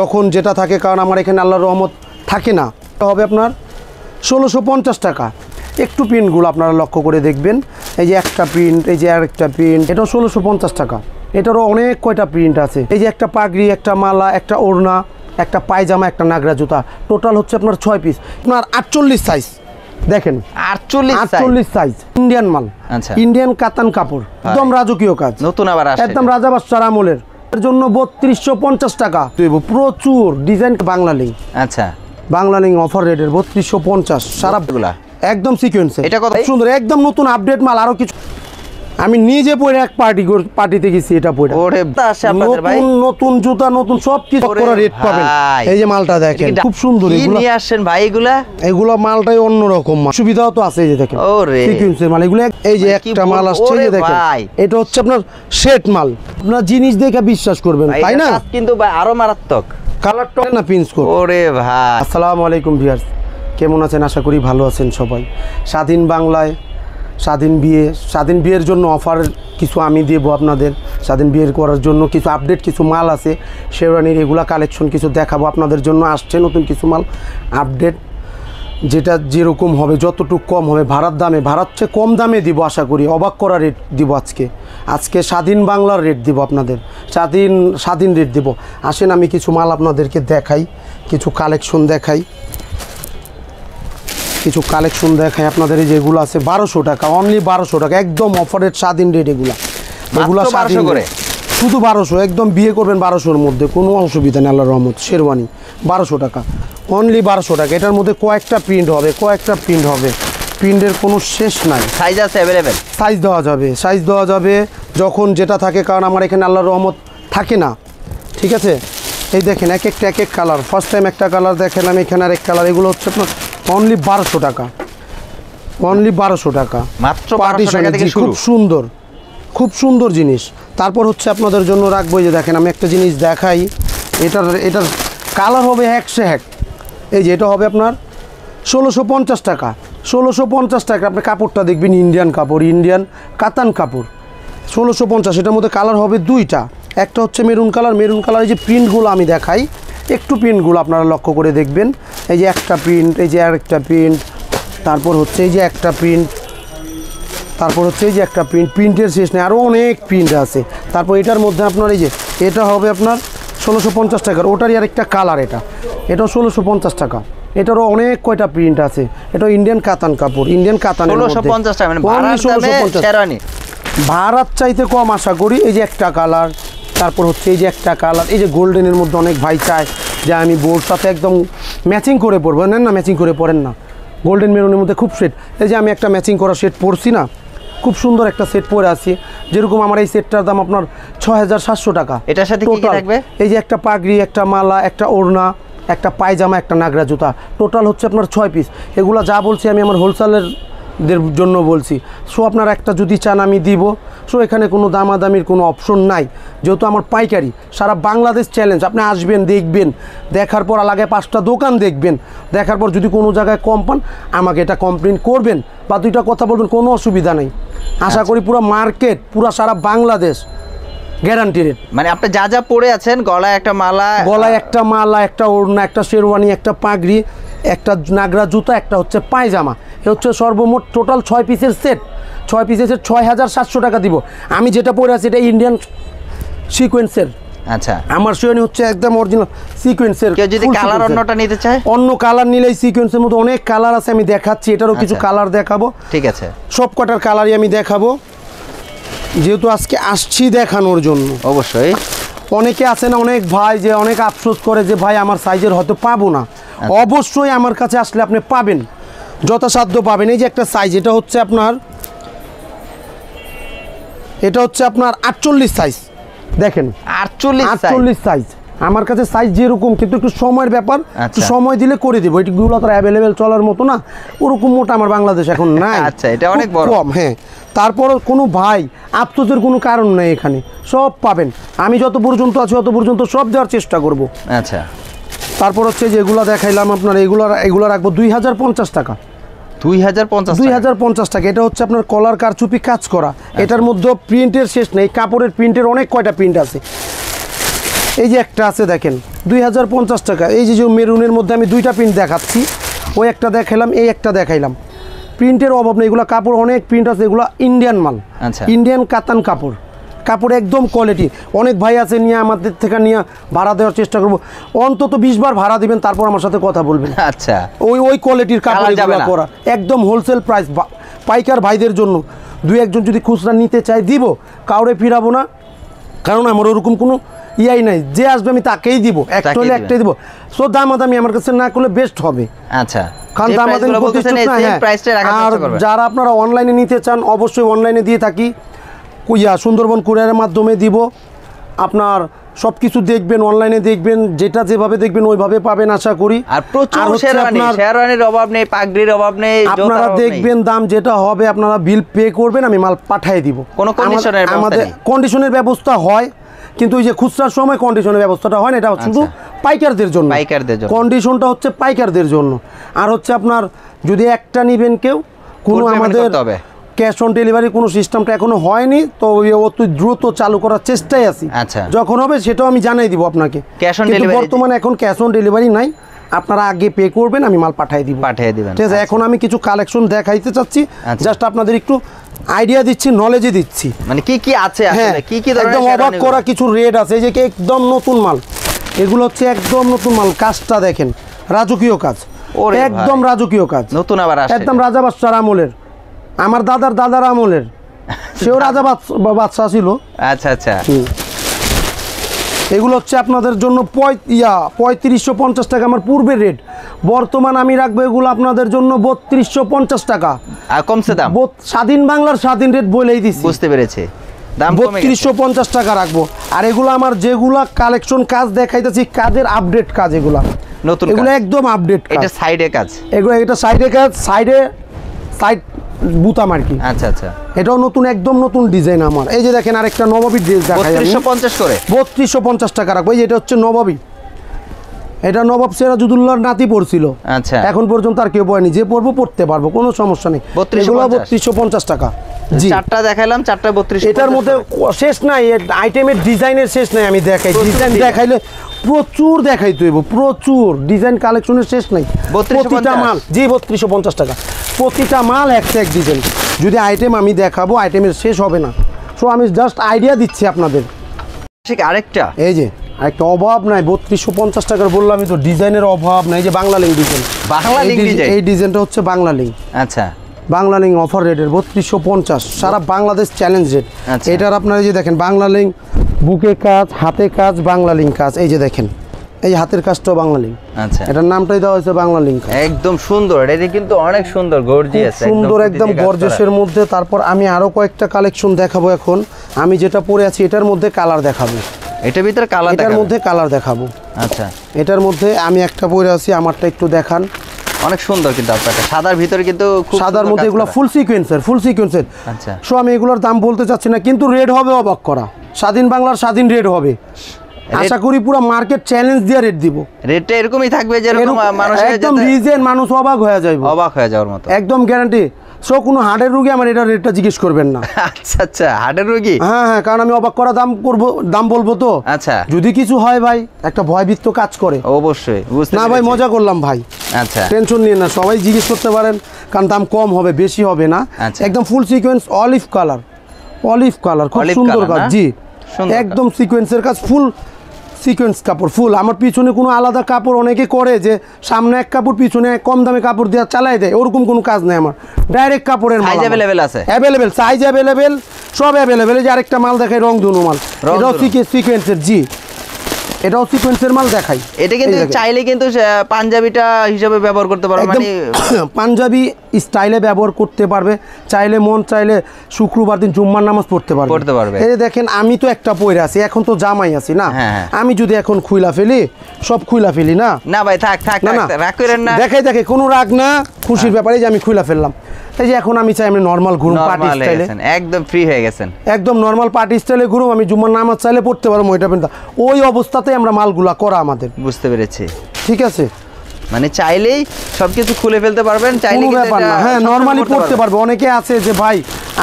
তখন যেটা থাকে, কারণ আমার এখানে আল্লাহর রহমত থাকে না, হবে আপনার 1650 টাকা। একটু প্রিন্টগুলো আপনারা লক্ষ্য করে দেখবেন, এই যে একটা প্রিন্ট, এই যে আরেকটা প্রিন্ট, এটাও 1650 টাকা। এটারও অনেক কয়টা প্রিন্ট আছে। এই যে একটা পাগড়ি, একটা মালা, একটা ওড়না, একটা পায়জামা, একটা নাগরা জুতা, টোটাল হচ্ছে আপনার 6 পিস। আপনার 48 সাইজ দেখেন, 48 সাইজ ইন্ডিয়ান মাল। আচ্ছা, ইন্ডিয়ান কাতান কাপড়, একদম রাজকীয় কাজ, নতুন আবার আসছে, একদম রাজা বাদশার আমলের। এর জন্য 3250 টাকা প্রচুর ডিজাইন। বাংলা লিঙ্ক, আচ্ছা বাংলা লিঙ্ক অফার রেটের 3250 সারাগুলা একদম সিকোয়েন্সে। এটা কত সুন্দর, একদম নতুন আপডেট মাল। আরো কিছু আমি নিজে পরে এক পার্টিতে গেছি, এটা পরে নতুন জুতা, নতুন সব কিছু করে রেট পাবেন। এই যে মালটা দেখেন, খুব সুন্দর। এগুলো নিয়ে আসেন ভাই, এগুলো মালটাই অন্যরকম মাল, সুবিধাও তো আছে। এই যে দেখেন সিকোয়েন্সের মাল, এগুলো এই যে একটা মাল আসছে, এই যে দেখেন, এটা হচ্ছে আপনার সেট মাল। আপনার জিনিস দেখে বিশ্বাস করবেন, তাই না? কিন্তু ভাই আরো মারাত্মক কালারটা না পিন্স কোড। ওরে ভাই, আসসালামু আলাইকুম ভিউয়ার্স, কেমন আছেন? আশা করি ভালো আছেন সবাই। স্বাধীন বাংলায় স্বাধীন বিয়ের জন্য অফার কিছু আমি দেবো আপনাদের। স্বাধীন বিয়ের করার জন্য কিছু আপডেট, কিছু মাল আছে শেরওয়ানির, এগুলা কালেকশন কিছু দেখাবো আপনাদের জন্য। আসছে নতুন কিছু মাল আপডেট, যেটা যেরকম হবে, যতটুকু কম হবে, ভাড়ার দামে, ভাড়ার চেয়ে কম দামে দিব আশা করি। অবাক করা রেট দিব আজকে স্বাধীন বাংলার রেট দিব আপনাদের, স্বাধীন রেট দিব। আসেন আমি কিছু মাল আপনাদেরকে দেখাই, কিছু কালেকশন দেখাই আপনাদের। এই যেগুলো আছে 1200 টাকা, অনলি 1200 টাকা, একদম অফারের স্বাধীন রেট। এগুলো 1200 করে, শুধু 1200, একদম বিয়ে করবেন 1200-এর মধ্যে, কোনো অসুবিধা নেই আল্লাহর রহমত। শেরওয়ানি 1200 টাকা, অনলি 1200 টাকা। এটার মধ্যে কয়েকটা প্রিন্ট হবে, প্রিন্টের কোনো শেষ নাই। সাইজ আছে অ্যাভেলেবেল, সাইজ দেওয়া যাবে যখন যেটা থাকে, কারণ আমার এখানে আল্লাহর রহমত থাকে না, ঠিক আছে? এই দেখেন এক এক কালার। ফার্স্ট টাইম একটা কালার দেখালাম, এখানে আরেক কালার। এগুলো হচ্ছে আপনার অনলি 1200 টাকা, অনলি 1200 টাকা মাত্র। 1200 টাকা থেকে শুরু। খুব সুন্দর জিনিস। তারপর হচ্ছে আপনাদের জন্য রাখবো, যে দেখেন আমি একটা জিনিস দেখাই, এটার কালার হবে এক। এই যে এটা হবে আপনার 1650 টাকা, 1650 টাকা। আপনি কাপড়টা দেখবেন ইন্ডিয়ান কাপড়, ইন্ডিয়ান কাতান কাপড়, 1650। এটার মধ্যে কালার হবে দুইটা, একটা হচ্ছে মেরুন কালার। এই যে প্রিন্টগুলো আমি দেখাই, একটু প্রিন্টগুলো আপনারা লক্ষ্য করে দেখবেন। এই যে একটা প্রিন্ট, এই যে আরেকটা প্রিন্ট, তারপর হচ্ছে এই যে একটা প্রিন্ট, তারপর হচ্ছে এই যে একটা প্রিন্টের শেষ নেই, আরও অনেক প্রিন্ট আছে। তারপর এটার মধ্যে আপনার এই যে এটা হবে আপনার 1650 টাকার, ওটারই আরেকটা কালার। এটাও 1650 টাকা। এটারও অনেক কয়টা প্রিন্ট আছে। এটা ইন্ডিয়ান কাতান কাপড়, ইন্ডিয়ান কাতান, 1650 টাকা, মানে ভাড়ার চাইতে কম আশা করি। এই যে একটা কালার, তারপর হচ্ছে এই যে একটা কালার, এই যে গোল্ডেনের মধ্যে অনেক ভাই চায় যে আমি বোর সাথে একদম ম্যাচিং করে পরবো। নেন না, ম্যাচিং করে পরেন না। গোল্ডেন মেরুনের মধ্যে খুব সেট, এই যে আমি একটা ম্যাচিং করা সেট পরছি না, খুব সুন্দর একটা সেট পরে আছি। যেরকম আমার এই সেটটার দাম আপনার 6700 টাকা। এটার সাথে কি থাকবে? এই যে একটা পাগড়ি, একটা মালা, একটা ওড়না, একটা পায়জামা, একটা নাগরা জুতা, টোটাল হচ্ছে আপনার 6 পিস। এগুলো যা বলছি আমি আমার হোলসেলেরদের জন্য বলছি। সো আপনারা একটা যদি চান আমি দিব। সো এখানে কোনো দামাদামির কোনো অপশন নাই, যেহেতু আমার পাইকারি। সারা বাংলাদেশ চ্যালেঞ্জ। আপনি আসবেন, দেখবেন, দেখার পর আলাদা 5টা দোকান দেখবেন, দেখার পর যদি কোনো জায়গায় কম পান আমাকে এটা কমপ্লেন করবেন বা 2টা কথা বলবেন, কোনো অসুবিধা নেই। আশা করি পুরো মার্কেট, পুরো সারা বাংলাদেশ গ্যারান্টি রেট। মানে আপনি যা পরে আছেন, গলায় একটা মালা, একটা ওড়না, একটা শেরওয়ানি, একটা পাগড়ি, একটা নাগরা জুতা, একটা হচ্ছে পায়জামা, এ হচ্ছে সর্বমোট টোটাল 6 পিসের সেট। 6 পিসের সেট 6700 টাকা দিব। আমি যেটা পরে আছি এটা ইন্ডিয়ান সিকোয়েন্সের। আচ্ছা, আমার শেরওয়ানি হচ্ছে একদম অরিজিনাল সিকোয়েন্সের। কেউ যদি কালার অন্যটা নিতে চায়, অন্য কালার নিলেই, সিকোয়েন্সের মধ্যে অনেক কালার আছে, আমি দেখাচ্ছি। এটারও কিছু কালার দেখাবো, ঠিক আছে? সব কটার কালারই আমি দেখাবো, যেহেতু আজকে আসছি দেখানোর জন্য। অবশ্যই অনেকে আছে না, অনেক ভাই যে অনেক আফসোস করে যে ভাই আমার সাইজের হয়তো পাবো না। অবশ্যই আমার কাছে আসলে আপনি পাবেন, যথাসাধ্য পাবেন। এই যে একটা সাইজ, এটা হচ্ছে আপনার 48 সাইজ দেখেন, 48 সাইজ। আমার কাছে সাইজ যেরকম, কিন্তু একটু সময়ের ব্যাপার, একটু সময় দিলে করে দেবো। এগুলো তো অ্যাভেলেবেল চলার মতো না, ওরকম মোটা আমার বাংলাদেশ এখন নাই। আচ্ছা, এটা অনেক বড়, কম। হ্যাঁ, তারপরও কোনো ভাই আফসোসের কোনো কারণ নেই, এখানে সব পাবেন। আমি যত পর্যন্ত আছি অত পর্যন্ত সব দেওয়ার চেষ্টা করব। আচ্ছা, তারপর হচ্ছে যেগুলো দেখাইলাম আপনার, এগুলো রাখবো 2050 টাকা। 2050 টাকা। এটা হচ্ছে আপনার কলার কারচুপি কাজ করা। এটার মধ্যে প্রিন্টের শেষ নেই, কাপড়ের প্রিন্টের অনেক কয়টা প্রিন্ট আছে। এই যে একটা আছে দেখেন, 2050 টাকা। এই যে মেরুনের মধ্যে আমি দুইটা প্রিন্ট দেখাচ্ছি, ওই একটা দেখাইলাম, এই একটা দেখাইলাম। প্রিন্টের অভাব নেই, এগুলো কাপড় অনেক প্রিন্ট আছে, এগুলো ইন্ডিয়ান মাল, আচ্ছা ইন্ডিয়ান কাতান কাপড়, কাপড় একদম কোয়ালিটি। অনেক ভাই আছে নিয়ে আমাদের থেকে নিয়ে ভাড়া দেওয়ার চেষ্টা করবো, অন্তত 20 বার ভাড়া দিবেন, তারপর আমার সাথে কথা বলবেন। আচ্ছা ওই কোয়ালিটির কাপড় যাবে এগুলো না। করা একদম হোলসেল প্রাইস, পাইকার ভাইদের জন্য। দুই একজন যদি খুচরা নিতে চায় দিব, কাউরে ফিরাবো না, কারণ আমার ওরকম কোনো ইয়াই নাই, যে আসবে আমি তাকেই দিব, একটা হলে একটাই দিব। সো দামাদামি আমার কাছে না করলে বেস্ট হবে। আচ্ছা কারণ যে দামাদামি price গুলো করতে বলতেছেন, ইচ্ছুক না, এই same হ্যাঁ। price টাই রাখার আর চেষ্টা করবেন। যারা আপনারা অনলাইনে নিতে চান, অবশ্যই অনলাইনে দিয়ে থাকি, সুন্দরবন কুরিয়ারের মাধ্যমে দিব। আপনার সব কিছু দেখবেন, অনলাইনে দেখবেন, যেটা যেভাবে দেখবেন ওইভাবে পাবেন আশা করি। আর প্রচুর হচ্ছে শেরওয়ানি, আপনার- শেরওয়ানির অভাব নেই, পাগড়ির অভাব নেই, জুতার আপনারা অভাব নেই। দেখবেন দাম যেটা হবে, আপনারা বিল পে করবেন, আমি মাল পাঠিয়ে দিব। কোনো condition এর ব্যবস্থা আমাদের নেই? কন্ডিশনের ব্যবস্থা হয়, কিন্তু ওই যে খুচরার সময় কন্ডিশনের ব্যবস্থাটা হয় না, এটা শুধু পাইকারদের জন্য। পাইকারদের জন্য। কন্ডিশনটা হচ্ছে পাইকারদের জন্য। আর হচ্ছে আপনার যদি একটা নেবেন কেউ, কোনো Full payment আমাদের করতে হবে। ক্যাশ অন ডেলিভারি কোনো সিস্টেমটা এখনো হয়নি, তো অতি দ্রুত চালু করার চেষ্টায় আছি। আচ্ছা। যখন হবে সেটাও আমি জানাই দিব আপনাকে। Cash on কিন্তু delivery- বর্তমানে এখন ক্যাশ অন ডেলিভারি নাই, আপনারা আগে পে করবেন, আমি মাল পাঠিয়ে দিব। পাঠিয়ে দিবেন। ঠিক আছে, এখন আমি কিছু কালেকশন দেখাইতে চাচ্ছি, আচ্ছা। জাস্ট আপনাদের একটু আইডিয়া দিচ্ছি, নলেজে দিচ্ছি। মানে কি কি আছে হ্যাঁ, আসলে, কি কি ধরনের একদম অবাক শেরওয়ানিগুলো? করা কিছু রেট আছে, এই যে কি একদম নতুন মাল, এগুলো হচ্ছে একদম নতুন মাল। কাজটা দেখেন, রাজকীয় কাজ, ওরে একদম ভাই। রাজকীয় কাজ, নতুন আবার আসছে একদম এটা। রাজা বাদশার আমলের, আমার দাদার আমলের, সেও রাজা বাদশাহ ছিল। আচ্ছা আচ্ছা এগুলো হচ্ছে আপনাদের জন্য 3550 টাকা আমার পূর্বের রেট, বর্তমান আমি রাখবো এগুলো আপনাদের জন্য 3250 টাকা। আর কমছে দাম, স্বাধীন বাংলার স্বাধীন রেট বলেই দিচ্ছি, বুঝতে পেরেছি, দাম কমে গেছে। 3250 টাকা রাখবো। আর এগুলো আমার যেগুলা কালেকশন কাজ দেখাইতেছি, কাজের আপডেট কাজ, এগুলা নতুন এগুলো কাজ। একদম আপডেট কাজ। এটা সাইডে কাজ। এগুলো এটা সাইডে কাজ, সাইড বুতাম আর কি। আচ্ছা আচ্ছা এটাও নতুন, একদম নতুন ডিজাইন আমার। এই যে দেখেন আরেকটা নবাবী ড্রেস দেখাই আমি। 3250 করে। 3250 টাকা রাখবো। এই যে এটা হচ্ছে নবাবী, এটা নবাব সিরাজুদ্দৌলার নাতি পড়ছিল, আচ্ছা এখন পর্যন্ত আর কেউ পড়েনি, যে পড়বো পড়তে পারবো, কোনো সমস্যা নেই। 3250 3250 টাকা। জি, চারটা দেখাইলাম, চারটা 3250। এটার মধ্যে শেষ নাই, আইটেমের ডিজাইনের শেষ নাই, আমি দেখাই প্রচুর ডিজাইন design। দেখাইলে প্রচুর দেখাইতে হইব, প্রচুর ডিজাইন কালেকশনের শেষ নাই। 3250 প্রতিটা মাল, জি 3250 টাকা, প্রতিটা মাল একটা এক ডিজাইন। যদি আইটেম আমি দেখাবো, আইটেমের শেষ হবে না। সো আমি জাস্ট আইডিয়া দিচ্ছি আপনাদের। ঠিক আরেকটা এই যে একটা অভাব নাই, 3250 টাকার বললামই তো, ডিজাইনের অভাব নাই। এই যে Bangla link design, Bangla link design. এই ডিজাইনটা হচ্ছে বাংলা লিঙ্ক, আচ্ছা বাংলা লিঙ্ক অফার রেটের 3250, সারা বাংলাদেশ চ্যালেঞ্জ রেট। আচ্ছা। এটার আপনারা এই যে দেখেন বাংলা লিঙ্ক, বুকে কাজ, হাতে কাজ, বাংলা লিঙ্ক কাজ। এই যে দেখেন, এই হাতের কাজটাও বাংলা লিঙ্ক, আচ্ছা এটার নামটাই দেওয়া হয়েছে বাংলা লিঙ্ক। একদম সুন্দর, এটা কিন্তু অনেক সুন্দর, গর্জিয়াস, সুন্দর একদম গর্জেসের মধ্যে। তারপর আমি আরো কয়েকটা কালেকশন দেখাবো। এখন আমি যেটা পরে আছি এটার মধ্যে কালার দেখাবো, এটার ভিতরে কালার এটার মধ্যে কালার দেখাবো। আচ্ছা এটার মধ্যে আমি একটা পরে আছি, আমারটা একটু দেখান। অনেক সুন্দর, কিন্তু আপনারটা সাদার ভিতরে কিন্তু খুব সাদার সুন্দর মধ্যে কাজ এগুলো করা। ফুল সিকোয়েন্সের, ফুল সিকোয়েন্সের। আচ্ছা সো আমি এগুলোর দাম বলতে চাচ্ছি না, কিন্তু রেট হবে অবাক করা, স্বাধীন বাংলার স্বাধীন রেট হবে। আশা করি পুরো মার্কেট চ্যালেঞ্জ দিয়ে রেট দিব। রেটটা এরকমই থাকবে যেরকম মানুষের একদম যাতে রিজেন, মানুষ অবাক হয়ে যাবে, অবাক হয়ে যাওয়ার মতো। একদম গ্যারান্টি। সো কোনো হার্টের রুগী আমার এটা রেটটা জিজ্ঞেস করবেন না। আচ্ছা আচ্ছা, হার্টের রোগী। হ্যাঁ হ্যাঁ, কারণ আমি অবাক করা দাম করবো, দাম বলবো তো। আচ্ছা যদি কিছু হয় ভাই, একটা ভয়ভীত কাজ করে অবশ্যই বুঝতে না ভাই, পেরেছি। মজা করলাম ভাই, আচ্ছা টেনশন নিয়ে না, সবাই জিজ্ঞেস করতে পারেন, কারণ দাম কম হবে, বেশি হবে না। আচ্ছা। একদম ফুল sequence, olive colour, olive colour, খুব Olive সুন্দর color কাজ। না? জি, সুন্দর একদম সিকোয়েন্সের কাজ, ফুল সিকোয়েন্স কাপড়, ফুল। আমার পিছনে কোনো আলাদা কাপড় অনেকে করে যে সামনে এক কাপড়, পিছনে কম দামে কাপড় দেওয়া চালাই দেয়, ওরকম কোনো কাজ নেই আমার। ডাইরেক্ট কাপড়ের মাল, সাইজ অ্যাভেলেবেল আছে, অ্যাভেলেবেল, সাইজ অ্যাভেলেবেল, সব অ্যাভেলেবেল। এই যে আরেকটা মাল দেখাই, রংধনু মাল, এটাও সিকোয়েন্সের। জি, এটাও সিকোয়েন্সের মাল দেখাই। এটা কিন্তু এই দেখেন। চাইলে কিন্তু পাঞ্জাবিটা হিসাবে ব্যবহার করতে পারো, একদম মানে পাঞ্জাবি স্টাইলে ব্যবহার করতে পারবে, চাইলে মন চাইলে শুক্রবার দিন জুম্মার নামাজ পড়তে পারবে। এই যে দেখেন, আমি তো একটা পয়রা আছি, এখন তো জামাই আছি না, হ্যাঁ, হ্যাঁ। আমি যদি এখন খুইলা ফেলি, সব খুইলা ফেলি না। না ভাই থাক থাক না না, থাক, রাগ করেন না। দেখে কোনো রাগ না, খুশির ব্যাপারে যে আমি খুইলা ফেললাম। এই যে এখন আমি চাই আমি নর্মাল ঘুরুম, পার্টি নরমাল হয়ে স্টাইলে, গেছেন, একদম ফ্রি হয়ে গেছেন, একদম নর্মাল পার্টি স্টাইলে ঘুরুম। আমি জুম্মার নামাজ চাইলে পড়তে পারবো, ওইটা কিন্তু ওই অবস্থাতেই আমরা মালগুলা করা আমাদের। বুঝতে পেরেছি। ঠিক আছে, মানে চাইলেই সবকিছু খুলে ফেলতে পারবেন, চাইলে কোনো কিন্তু ব্যাপার এটা না। হ্যাঁ, সবসময় নর্মালি করতে পড়তে পারবে। অনেকে আছে যে ভাই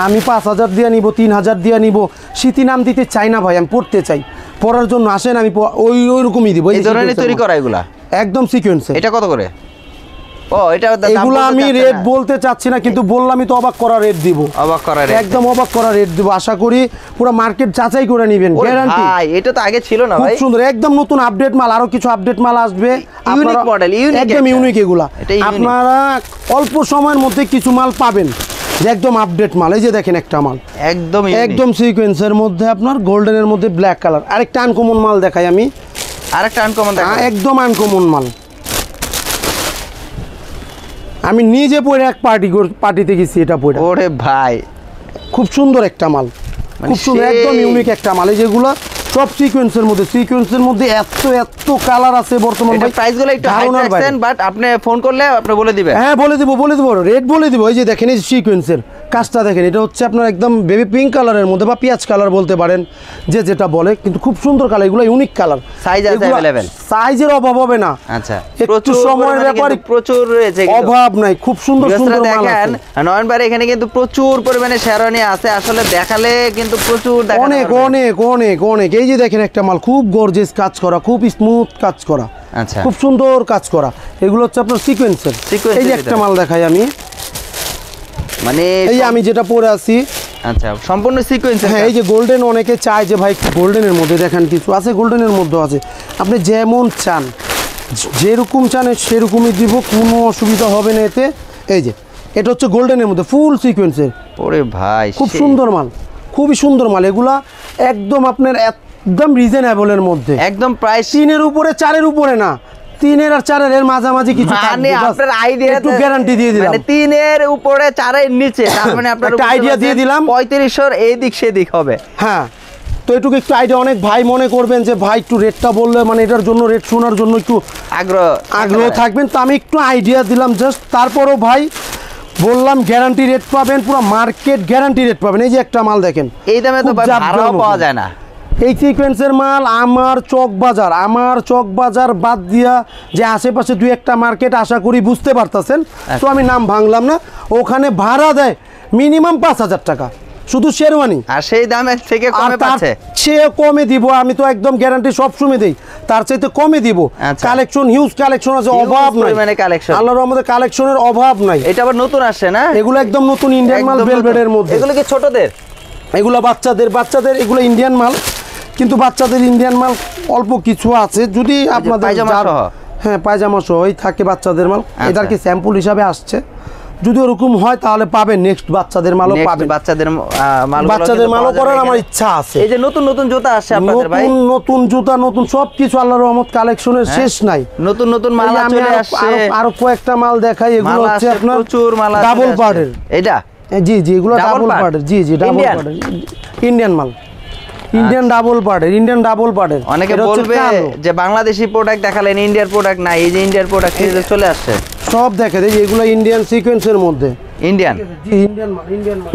আমি 5000 দিয়ে নিব, 3000 দিয়ে নিব, শীতি নাম দিতে চাই না ভাই, আমি পড়তে চাই। পরার জন্য আসেন, আমি ওই রকমই দিব। এই ধরনের তৈরি করা এগুলা একদম সিকোয়েন্সে। এটা কত করে? ও এটা এগুলো আমি রেট বলতে চাচ্ছি না, কিন্তু বললামই তো অবাক করা রেট দিব। অবাক করা রেট, একদম অবাক করা রেট দিব। আশা করি পুরো মার্কেট যাচাই করে নেবেন, গ্যারান্টি। ভাই এটা তো আগে ছিল না ভাই, খুব সুন্দর, একদম নতুন আপডেট মাল। আরো কিছু আপডেট মাল আসবে, ইউনিক মডেল, ইউনিক, একদম ইউনিক। এগুলা আপনারা অল্প সময়ের মধ্যে কিছু মাল পাবেন যে একদম আপডেট মাল। এই যে দেখেন একটা মাল একদম সিকোয়েন্সের মধ্যে আপনার গোল্ডেনের মধ্যে ব্ল্যাক কালার। আরেকটা আনকমন মাল দেখাই আমি, আরেকটা আনকমন দেখাই, একদম আনকমন মাল। আমি নিজে পরে এক পার্টিতে গেছি, এটা পরে। ওরে ভাই খুব সুন্দর একটা মাল, খুব সুন্দর, একদম ইউনিক একটা মাল। এই যেগুলো সব সিকোয়েন্সের মধ্যে এত কালার আছে বর্তমানে। এটা প্রাইসগুলো একটু হাই রাখছেন, বাট আপনি ফোন করলে আপনি বলে দিবেন। হ্যাঁ বলে দিব রেট বলে দিব। এই যে দেখেন এই সিকোয়েন্সের কাজটা দেখেন, এটা হচ্ছে আপনার একদম বেবি পিঙ্ক কালারের মধ্যে বা পেঁয়াজ কালার বলতে পারেন, যে যেটা বলে, কিন্তু খুব সুন্দর কালার। এগুলো ইউনিক কালার, সাইজ আছে अवेलेबल, সাইজের অভাব হবে না। আচ্ছা, একটু সময়ের ব্যাপারে প্রচুর রয়েছে, অভাব নাই। খুব সুন্দর মাল দেখেন নয়ন ভাই এখানে কিন্তু প্রচুর পরিমাণে শেরওয়ানি আছে, আসলে দেখালে কিন্তু প্রচুর দেখানো অনেক অনেক অনেক অনেক। এই যে দেখেন একটা মাল খুব গর্জিয়াস কাজ করা, খুব স্মুথ কাজ করা, আচ্ছা, খুব সুন্দর কাজ করা। এগুলো হচ্ছে আপনার সিকোয়েন্সের। এই যে একটা মাল দেখাই আমি, মানে এই আমি যেটা পরে আছি, আচ্ছা সম্পূর্ণ সিকোয়েন্স। হ্যাঁ এই যে গোল্ডেন, অনেকে চায় যে ভাই গোল্ডেনের মধ্যে দেখেন কিছু আছে, গোল্ডেনের মধ্যে আছে। আপনি যেমন চান, যেরকম চান সেরকমই দিব, কোনো অসুবিধা হবে না এতে। এই যে এটা হচ্ছে গোল্ডেনের মধ্যে ফুল সিকোয়েন্সের। ওরে ভাই খুব সুন্দর মাল, খুবই সুন্দর মাল। এগুলা একদম আপনার একদম রিজনেবলের মধ্যে, একদম প্রাইস 3-এর উপরে 4-এর উপরে না, 3-এর আর 4-এর মাঝামাঝি কিছু মানে আপনার আইডিয়া একটু গ্যারান্টি দিয়ে দিলাম। মানে 3-এর উপরে 4-এর নিচে, তার মানে আপনার একটা আইডিয়া দিয়ে দিলাম 3500 এই দিক সেদিক হবে। হ্যাঁ, তো এটুকু একটু আইডিয়া। অনেক ভাই মনে করবেন যে ভাই একটু রেটটা বললে, মানে এটার জন্য রেট শোনার জন্য একটু আগ্রহ থাকবেন, তো আমি একটু আইডিয়া দিলাম জাস্ট। তারপরও ভাই বললাম গ্যারান্টি রেট পাবেন, পুরো মার্কেট গ্যারান্টি রেট পাবেন। এই যে একটা মাল দেখেন, এই দামে তো ভাড়াও পাওয়া যায় না। এই সিকোয়েন্সের মাল আমার চক বাজার বাদ দিয়া যে আশেপাশে 2-1টা মার্কেট আশা করি বুঝতে পারতেছেন, তো আমি নাম ভাঙলাম না। ওখানে ভাড়া দেয় মিনিমাম 5000 টাকা শুধু শেরওয়ানি, আর সেই দামে থেকে কমে পাচ্ছে। সে কমে দিব, আমি তো একদম গ্যারান্টি সবসময় দেই, তার চাইতে কমে দিব। কালেকশন হিউজ কালেকশন আছে, অভাব নাই, মানে কালেকশন আল্লাহর রহমতে কালেকশনের অভাব নাই। এটা আবার নতুন আসছে না, এগুলো একদম নতুন ইন্ডিয়ান মাল, ভেলভেটের মধ্যে। এগুলো কি ছোটদের? এগুলো বাচ্চাদের এগুলো ইন্ডিয়ান মাল, কিন্তু বাচ্চাদের ইন্ডিয়ান মাল অল্প কিছু আছে। যদি আপনাদের হ্যাঁ পায়জামা সহই থাকে বাচ্চাদের মাল, এটার কি স্যাম্পল হিসাবে আসছে। যদি ওরকম হয় তাহলে পাবেন, নেক্সট বাচ্চাদের মালও পাবেন। বাচ্চাদের মালও করার আমার ইচ্ছা আছে। এই যে নতুন নতুন জুতা আসছে আপনাদের ভাই, নতুন জুতা, নতুন সবকিছু, আল্লাহর রহমত কালেকশনের শেষ নাই। নতুন নতুন মাল চলে আসছে। আরো কয়েকটা মাল দেখাই। এগুলো হচ্ছে আপনার প্রচুর মাল, ডাবল পার্টের। এটা জি এগুলো ডাবল পার্টের। জি ডাবল পার্টের ইন্ডিয়ান মাল, ইন্ডিয়ান ডাবল পার্টের। অনেকে বলবে যে বাংলাদেশি প্রোডাক্ট দেখালেন, ইন্ডিয়ার প্রোডাক্ট নাই। এই যে ইন্ডিয়ার প্রোডাক্ট চলে আসছে, সব দেখে দেয়। এগুলো ইন্ডিয়ান সিকোয়েন্সের মধ্যে, ইন্ডিয়ান মাল,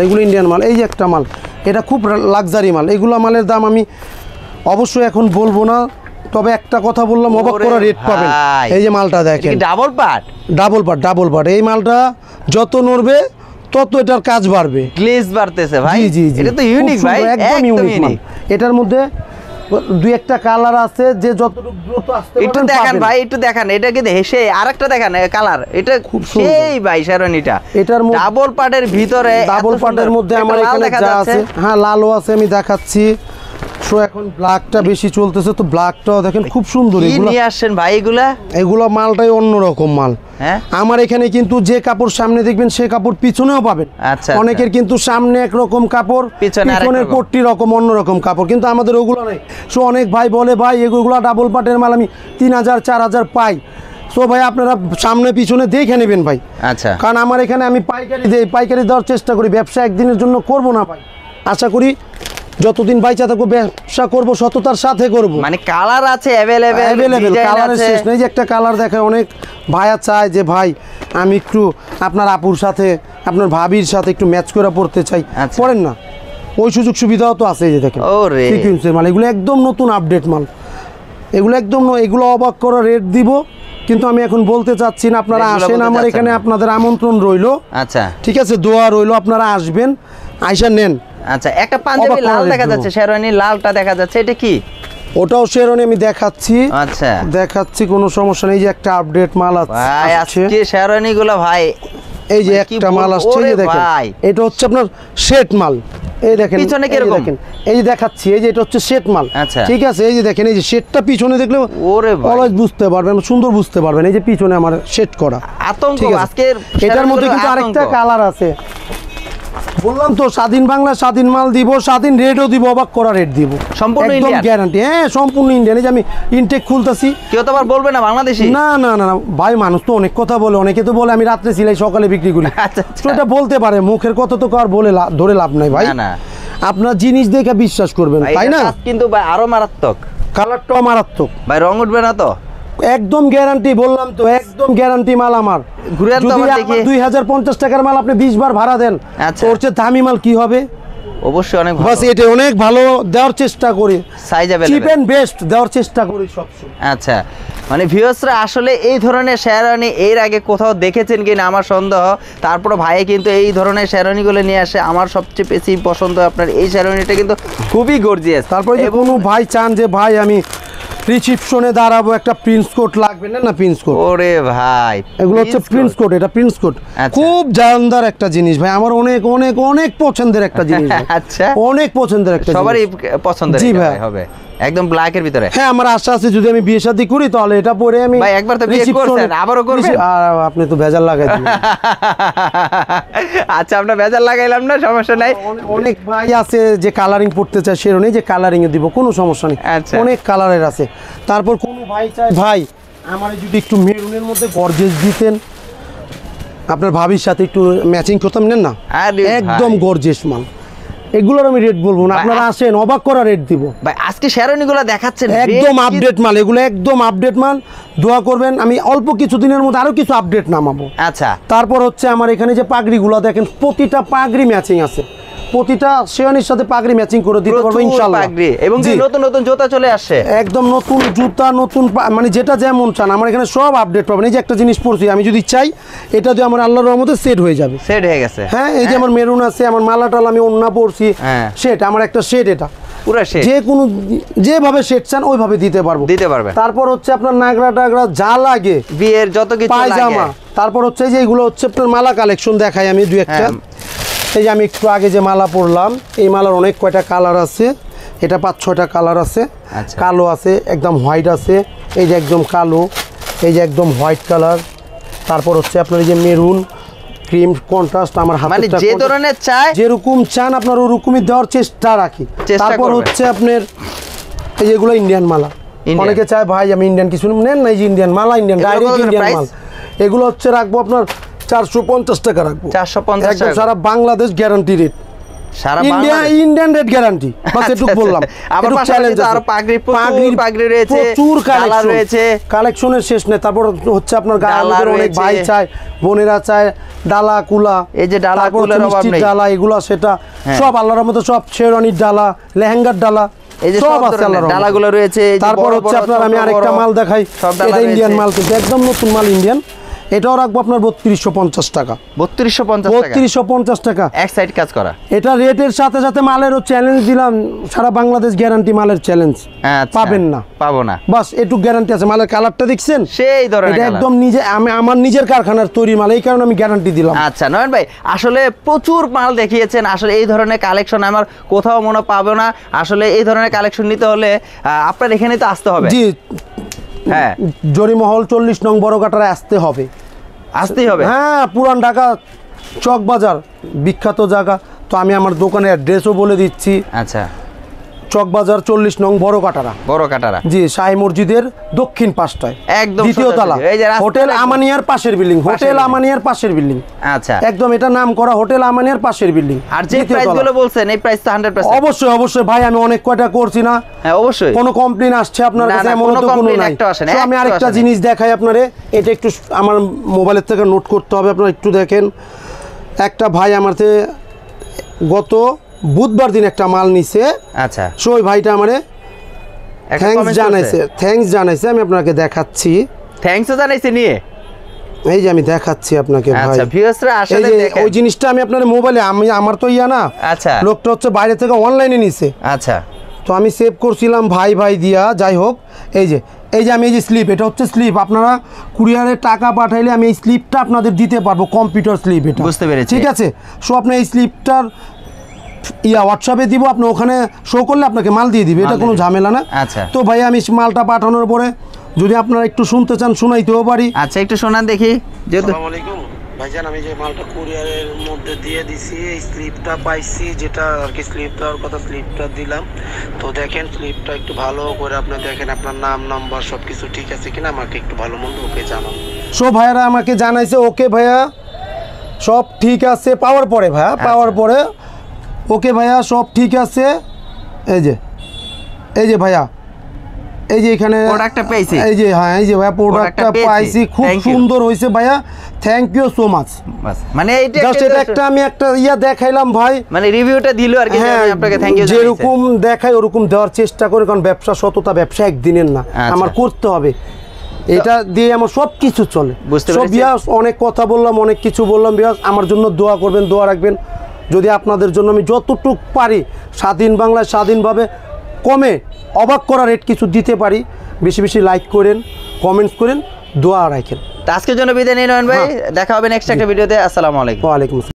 এগুলো ইন্ডিয়ান মাল। এই যে একটা মাল, এটা খুব লাক্সারি মাল। এগুলো মালের দাম আমি অবশ্যই এখন বলবো না, তবে একটা কথা বললাম, অবাক করা রেট পাবেন। এই যে মালটা দেখেন, ডাবল পার্ট। এই মালটা যত নড়বে তত এটার কাজ বাড়বে, গ্লেজ বাড়তেছে ভাই। জি এটা তো ইউনিক ভাই, একদম ইউনিক। এটার মধ্যে 2-1টা কালার আছে, যে যতটুকু দ্রুত আসতে পারবেন একটু দেখেন ভাই, একটু দেখেন। এটা কি হেসে আরেকটা দেখেন কালার, এটা খুব সেই ভাই শেরওয়ানিটা। এটার মধ্যে ডাবল পার্টের ভিতরে, ডাবল পার্টের মধ্যে আমার এখানে যা আছে, হ্যাঁ লালও আছে, আমি দেখাচ্ছি। সো এখন ব্ল্যাকটা বেশি চলতেছে, তো ব্ল্যাকটাও দেখেন খুব সুন্দর। এগুলো নিয়ে আসছেন ভাই, এগুলো মালটাই অন্যরকম মাল। হ্যাঁ, আমার এখানে কিন্তু যে কাপড় সামনে দেখবেন সে কাপড় পিছনেও পাবেন। আচ্ছা, অনেকের কিন্তু সামনে একরকম কাপড়, পিছনের পট্টি রকম অন্যরকম কাপড়, কিন্তু আমাদের ওগুলো নাই। সো অনেক ভাই বলে ভাই এগুলো ডাবল পার্টের মাল আমি 3000-4000 পাই। সো ভাই আপনারা সামনে পিছনে দেখে নেবেন ভাই। আচ্ছা, কারণ আমার এখানে আমি পাইকারি দেওয়ার চেষ্টা করি, ব্যবসা একদিনের জন্য করব না ভাই। আশা করি যতদিন বাইচা থাকবো ব্যবসা করবো সততার সাথে করব। মানে কালার আছে অ্যাভেলেবেল, কালারের শেষ নেই। যে একটা কালার দেখায়, অনেক ভাইয়া চায় যে ভাই আমি একটু আপনার আপুর সাথে, আপনার ভাবির সাথে একটু ম্যাচ করে পড়তে চাই, পড়েন না, ওই সুযোগ সুবিধাও তো আছে। এই যে দেখেন সিকোয়েন্সের মাল, এগুলো একদম নতুন আপডেট মাল। এগুলো অবাক করা রেট দিব, কিন্তু আমি এখন বলতে চাচ্ছি না। আপনারা আসেন আমার এখানে, আপনাদের আমন্ত্রণ রইলো। আচ্ছা ঠিক আছে, দোয়া রইলো, আপনারা আসবেন, আইসা নেন। আচ্ছা, একটা পাঞ্জাবি লাল দেখা যাচ্ছে, শেরওয়ানি লালটা দেখা যাচ্ছে, এটা কি? ওটাও শেরওয়ানি আমি দেখাচ্ছি। আচ্ছা দেখাচ্ছি, কোনো সমস্যা নেই। এই যে একটা আপডেট মাল ভাই, আসছে, আজকে শেরওয়ানি গুলো ভাই, এই যে কি একটা বলবো? মাল আসছে, এই ওরে যে দেখেন ভাই। এটা হচ্ছে আপনার সেট মাল। এই দেখেন পিছনে এই যে কিরকম? দেখেন, এই যে দেখাচ্ছি, এই যে এটা হচ্ছে সেট মাল। আচ্ছা। ঠিক আছে, এই যে দেখেন, এই যে সেটটা পিছনে দেখলে ওরে ভাই, অলওয়েজ বুঝতে পারবেন, সুন্দর বুঝতে পারবেন। এই যে পিছনে আমার সেট করা, আতঙ্ক ঠিক আছে। আজকের এটার মধ্যে শেরওয়ানিগুলো কিন্তু আরেকটা আতঙ্ক। কালার আছে। বললাম তো, স্বাধীন বাংলা স্বাধীন মাল দিব, স্বাধীন রেটও দিব, অবাক করা রেট দিব, সম্পূর্ণ একদম Indian? গ্যারান্টি। হ্যাঁ, সম্পূর্ণ ইন্ডিয়ান। এই যে আমি ইনটেক খুলতেছি। কেউ তো আবার বলবে না বাংলাদেশি। না না না না ভাই, মানুষ তো অনেক কথা বলে, অনেকে তো বলে আমি রাত্রে সিলাই সকালে বিক্রি করি। আচ্ছা, তো এটা বলতে পারে, মুখের কথা তো আর বলে ধরে লাভ নাই ভাই। না, না। আপনার জিনিস দেখে বিশ্বাস করবেন, ভাই, তাই এটার না? কাজ কিন্তু ভাই আরো মারাত্মক। কালারটাও মারাত্মক, ভাই রং উঠবে না তো? একদম গ্যারান্টি। বললাম তো, একদম গ্যারান্টি মাল আমার। ঘুরে আনতো যদি আবার দেখি। 2050 টাকার মাল আপনি 20 বার ভাড়া দেন, আচ্ছা। ওর চেয়ে দামি মাল কি হবে? অবশ্যই অনেক বাস ভালো এটা অনেক ভালো দেওয়ার চেষ্টা করি, size cheap available. And best দেওয়ার চেষ্টা করি সবসময়। আচ্ছা, মানে ভিউয়ার্সরা আসলে এই ধরনের শেরওয়ানি এর আগে কোথাও দেখেছেন কিনা আমার সন্দেহ। তারপরে ভাই কিন্তু এই ধরনের শেরওয়ানিগুলো নিয়ে আসে। আমার সবচেয়ে বেশি পছন্দ আপনার এই শেরওয়ানিটা, কিন্তু খুবই গর্জিয়াস। তারপরে যে কোনো ভাই চান যে ভাই আমি রিসিপশনে দাঁড়াবো, একটা প্রিন্স কোট লাগবে না? না প্রিন্স কোট, ওরে ভাই, এগুলো হচ্ছে প্রিন্স কোট। এটা প্রিন্স কোট আচ্ছা। খুব জানদার একটা জিনিস ভাই, আমার অনেক অনেক অনেক পছন্দের একটা জিনিস ভাই। আচ্ছা, অনেক পছন্দের একটা সবারই জিনিস। পছন্দের জি এটা ভাই। ভাই হবে একদম ব্ল্যাকের ভিতরে। হ্যাঁ, আমার আশা আছে যদি আমি বিয়ে শাদী করি তাহলে এটা পরে আমি ভাই, একবার তো বিয়ে করছেন, আবারও করবেন? আর আপনি তো ভেজাল লাগাই দিলেন। আচ্ছা, আমরা বেজার লাগাইলাম না, সমস্যা নাই। অনেক ভাই আছে যে কালারিং পড়তে চায়, সেরকম যে কালারিং এ দিব, কোনো সমস্যা নেই। আচ্ছা। অনেক কালারের আছে। তারপর কোনো ভাই চায় ভাই আমার যদি একটু মেরুনের মধ্যে গর্জেস দিতেন, আপনার ভাবির সাথে একটু ম্যাচিং করতাম, নেন না, আরে ভাই। একদম গর্জেস মাল। এগুলোর আমি রেট বলবো না, ভাই, আপনারা আসেন, অবাক করা রেট দিব। ভাই আজকে শেরওয়ানিগুলো দেখাচ্ছেন একদম আপডেট মাল, এগুলো একদম আপডেট মাল। দোয়া করবেন, আমি অল্প কিছুদিনের মধ্যে আরো কিছু আপডেট নামাবো। আচ্ছা, তারপর হচ্ছে আমার এখানে যে পাগড়িগুলো দেখেন, প্রতিটা পাগড়ি ম্যাচিং আছে, প্রতিটা শেরওয়ানির সাথে পাগড়ি ম্যাচিং করে দিতে পারবো প্রচুর ইনশাআল্লাহ। পাগড়ি এবং জি। নতুন নতুন জুতা চলে আসছে। একদম নতুন জুতা, নতুন মানে যেটা যেমন চান আমার এখানে সব আপডেট পাবেন। এই যে একটা জিনিস পড়ছি, আমি যদি চাই এটা দিয়ে আমার আল্লাহর রহমতে সেট হয়ে যাবে। সেট হয়ে গেছে। হ্যাঁ, এই যে আমার মেরুন আছে, আমার মালাটাল আমি ওন্না পড়ছি, হ্যাঁ। সেট আমার একটা সেট, এটা পুরো সেট যে কোনো যেভাবে সেট চান ওইভাবে দিতে পারবো। দিতে পারবেন। তারপর হচ্ছে আপনার নাগরা টাগরা যা লাগে, বিয়ের যত কিছু পায়জামা। লাগে। তারপর হচ্ছে যে এইগুলো হচ্ছে আপনার মালা কালেকশন দেখাই আমি দুই একটা। হ্যাঁ। এই যে আমি একটু আগে যে মালা পরলাম, এই মালার অনেক কয়টা কালার আছে, এটা 5-6টা কালার আছে। আচ্ছা। কালো আছে, একদম হোয়াইট আছে, এই যে একদম কালো, এই যে একদম হোয়াইট কালার। তারপর হচ্ছে আপনার এই যে মেরুন ক্রিম কন্ট্রাস্ট, আমার হাতে মানে যে ধরনের চাই যেরকম চান আপনার ওরকমই দেওয়ার চেষ্টা রাখি। চেষ্টা তারপর করবেন। হচ্ছে আপনার এই যেগুলো ইন্ডিয়ান মালা, Indian। অনেকে চায় ভাই আমি ইন্ডিয়ান কিছু নেন না, এই যে ইন্ডিয়ান মালা, ইন্ডিয়ান এগুলো ডাইরেক্ট কত করে ইন্ডিয়ান price? মাল। এগুলো হচ্ছে রাখবো আপনার 450 টাকা রাখবো, 450 একদম টাকা। সারা বাংলাদেশ গ্যারান্টি রেট। সারা India Bangladesh. Indian rate guarantee, বাস আচ্ছা, এটুকু আচ্ছা। বললাম। আবার একটু পাশাপাশি চ্যালেঞ্জ তো আছে। আরো পাগড়ি পাগড়ি রয়েছে, প্রচুর কালার কালেকশন রয়েছে। কালেকশনের শেষ নেই। তারপর হচ্ছে আপনার ডালা গায়ের অনেক রয়েছে। ভাই চায়, বোনেরা চায় ডালা কুলা, এই যে ডালা তারপর হচ্ছে কুলার অভাব মিষ্টির নেই। ডালা, এগুলা সেটা হ্যাঁ। সব আল্লাহর মতো, সব শেরওয়ানির ডালা, লেহেঙ্গার ডালা, এই যে সব সব আছে ধরনের আল্লাহর রহমতে। ডালাগুলো রয়েছে, এই যে তারপর বড় হচ্ছে বড়, আপনার ছোট আমি আরেকটা বড়, মাল দেখাই, সব ডালা এটা ইন্ডিয়ান রয়েছে। মাল, কিন্তু একদম নতুন মাল ইন্ডিয়ান। এটাও রাখবো আপনার 3250 টাকা। 3250 টাকা 3250 টাকা। এক সাইড কাজ করা। এটা রেটের সাথে সাথে মালেরও চ্যালেঞ্জ দিলাম, সারা বাংলাদেশ গ্যারান্টি মালের চ্যালেঞ্জ আচ্ছা, পাবেন না, পাবো না। বাস এটুক গ্যারান্টি আছে। মালের কালারটা দেখছেন, সেই ধরনের এটা colour। একদম নিজে আমি আমার নিজের কারখানার তৈরি মাল, এই কারণে আমি গ্যারান্টি দিলাম। আচ্ছা নয়ন ভাই, আসলে প্রচুর মাল দেখিয়েছেন, আসলে এই ধরনের কালেকশন আমার কোথাও মনে পাবো না। আসলে এই ধরনের কালেকশন নিতে হলে আপনার এখানে তো আসতে হবে। জি, হ্যাঁ, জরিমহল 40 নং বড়কাটারে আসতে হবে, আসতেই হবে। হ্যাঁ, পুরান ঢাকা চক বাজার বিখ্যাত জায়গা। তো আমি আমার দোকানের অ্যাড্রেসও বলে দিচ্ছি, আচ্ছা, চক বাজার 40 নং বড়কাটারা। বড় কাটারা। জি, শাহী মসজিদের দক্ষিণ পাশটায়, একদম দ্বিতীয় সোজা তলা, সোজা। এই যে রাস্তা হোটেল একদম। আমানিয়ার পাশের বিল্ডিং, হোটেল building। আমানিয়ার পাশের বিল্ডিং, আচ্ছা, একদম এটা নাম করা হোটেল আমানিয়ার পাশের বিল্ডিং। আর যে প্রাইস গুলো বলছেন এই প্রাইস তো 100%। অবশ্যই অবশ্যই ভাই, আমি অনেক কয়টা করছি না, হ্যাঁ অবশ্যই। কোনো কমপ্লেন আসছে আপনার না, কাছে? না, এমন কোনো তো কোনো complaint নাই। একটাও আসে না, তো আমি একটাও আরেকটা আসে না। জিনিস দেখাই আপনারে, এটা একটু আমার মোবাইলের থেকে নোট করতে হবে, আপনারা একটু দেখেন। একটা ভাই আমার থেকে গত বুধবার দিন একটা মাল নিছে, আচ্ছা, সো ওই ভাইটা আমারে একটা থ্যাঙ্কস comment জানাইছে, করছে। থ্যাঙ্কস জানাইছে। আমি আপনাকে দেখাচ্ছি, থ্যাঙ্কসও জানাইছে নিয়ে। এই যে আমি দেখাচ্ছি আপনাকে ভাই। আচ্ছা, ভিউয়ার্সরা এই আসলে যে দেখেন। ওই জিনিসটা আমি আপনার মোবাইলে, আমার তো ইয়া না, আচ্ছা, লোকটা হচ্ছে বাইরে থেকে অনলাইনে নিছে। আচ্ছা, তো আমি সেভ করছিলাম ভাই ভাই দিয়া, যাই হোক এই যে আমি এই যে স্লিপ, এটা হচ্ছে স্লিপ, আপনারা কুরিয়ারে টাকা পাঠাইলে আমি এই স্লিপটা আপনাদের দিতে পারবো, কম্পিউটার স্লিপ এটা, বুঝতে পেরেছি। ঠিক আছে। সো আপনি এই স্লিপটার হোয়াটসঅ্যাপে দিব, আপনি ওখানে শো করলে আপনাকে মাল দিয়ে দিবে, এটা কোনো ঝামেলা না। আচ্ছা তো ভাই আমি মালটা পাঠানোর পরে যদি আপনারা একটু শুনতে চান শোনাইতেও পারি। আচ্ছা একটু শোনান দেখি। যেহেতু আসসালামু আলাইকুম ভাইজান, আমি যে মালটা কুরিয়ারের মধ্যে দিয়ে দিছি, এই স্লিপটা পাইছি, যেটা আর কি স্লিপ দেওয়ার কথা স্লিপটা দিলাম। তো দেখেন স্লিপটা একটু ভালো করে আপনি দেখেন, আপনার নাম নাম্বার সব কিছু ঠিক আছে কিনা আমাকে একটু ভালো মন্দ ওকে জানান। সো ভাইয়ারা আমাকে জানাইছে ওকে ভাইয়া সব ঠিক আছে, পাওয়ার পরে ভাইয়া পাওয়ার পরে ওকে ভাইয়া সব ঠিক আছে। এই যে ভাইয়া এই যে এখানে প্রোডাক্টটা পেয়েছি, এই যে হ্যাঁ এই যে ভাইয়া প্রোডাক্টটা পাইছি, খুব সুন্দর হয়েছে ভাইয়া, থ্যাংক ইউ সো মাচ। মানে এইটা জাস্ট এটা একটা আমি একটা দেখাইলাম ভাই, মানে রিভিউটা দিল আর কি, হ্যাঁ আমি আপনাকে থ্যাংক ইউ যেরকম দেখাই ওরকম দেওয়ার চেষ্টা করি, কারণ ব্যবসা সততা, ব্যবসা একদিনের না, আমার করতে হবে, এটা দিয়ে আমার সব কিছু চলে। সব বিয়াস অনেক কথা বললাম, অনেক কিছু বললাম বিয়াস, আমার জন্য দোয়া করবেন, দোয়া রাখবেন, যদি আপনাদের জন্য আমি যতটুকু পারি স্বাধীন বাংলায় স্বাধীনভাবে কমে অবাক করা রেট কিছু দিতে পারি। বেশি বেশি লাইক করেন, কমেন্টস করেন, দোয়া রাখেন। আজকের জন্য বিদায় নিন নয়ন ভাই, দেখা হবে নেক্সট একটা ভিডিওতে। আসসালামু আলাইকুম। ওয়ালাইকুম আসসালাম।